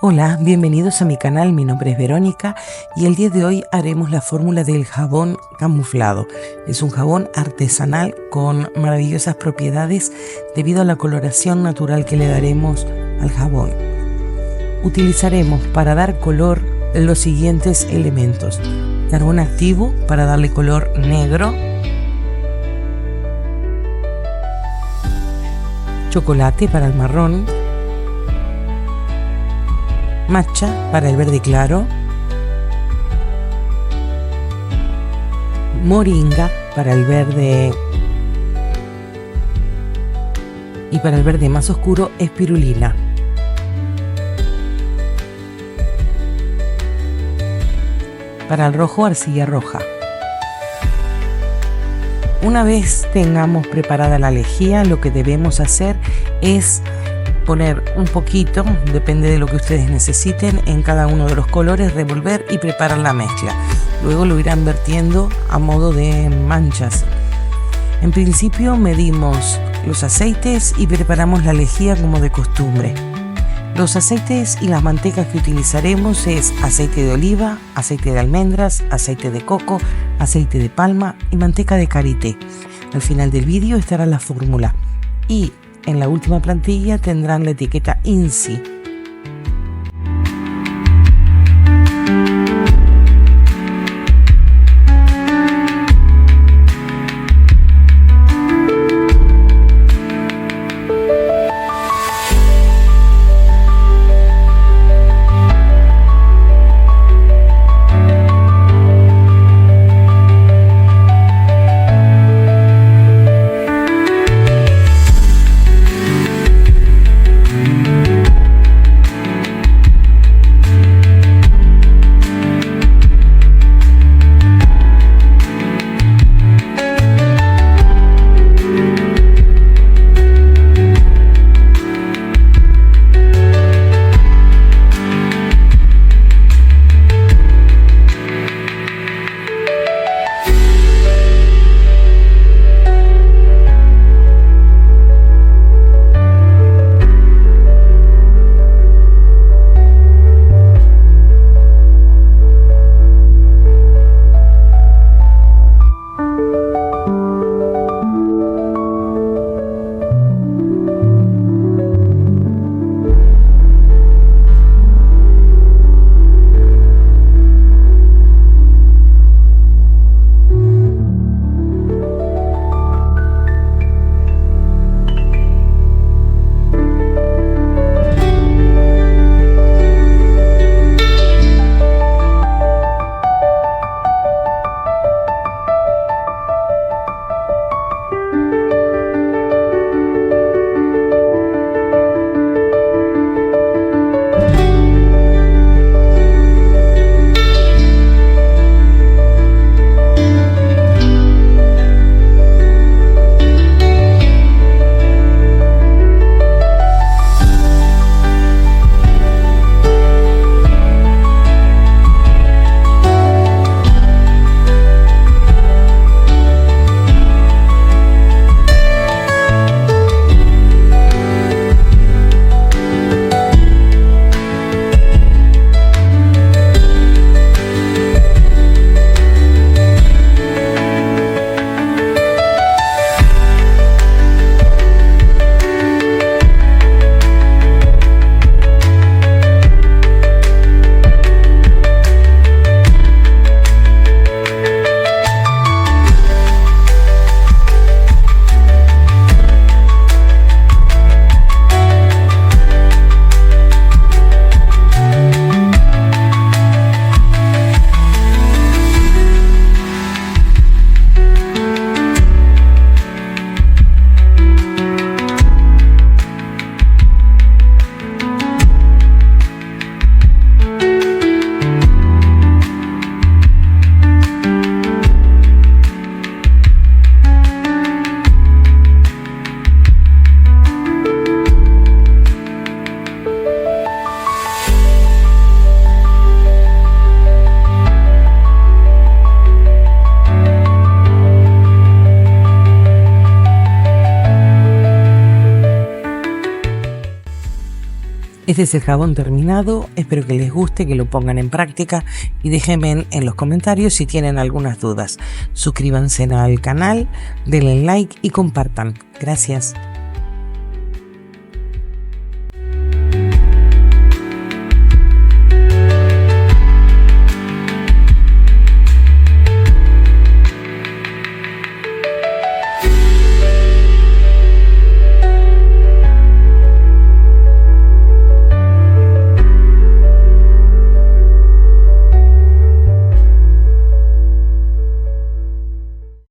Hola, bienvenidos a mi canal, mi nombre es Verónica y el día de hoy haremos la fórmula del jabón camuflado. Es un jabón artesanal con maravillosas propiedades debido a la coloración natural que le daremos al jabón. Utilizaremos para dar color los siguientes elementos: carbón activo para darle color negro, chocolate para el marrón, matcha para el verde claro, moringa para el verde y para el verde más oscuro espirulina. Para el rojo, arcilla roja. Una vez tengamos preparada la lejía, lo que debemos hacer es poner un poquito, depende de lo que ustedes necesiten, en cada uno de los colores, revolver y preparar la mezcla. Luego lo irán vertiendo a modo de manchas. En principio medimos los aceites y preparamos la lejía como de costumbre. Los aceites y las mantecas que utilizaremos es aceite de oliva, aceite de almendras, aceite de coco, aceite de palma y manteca de karité. Al final del vídeo estará la fórmula y en la última plantilla tendrán la etiqueta INSI. Este es el jabón terminado, espero que les guste, que lo pongan en práctica y déjenme en los comentarios si tienen algunas dudas. Suscríbanse al canal, denle like y compartan. Gracias.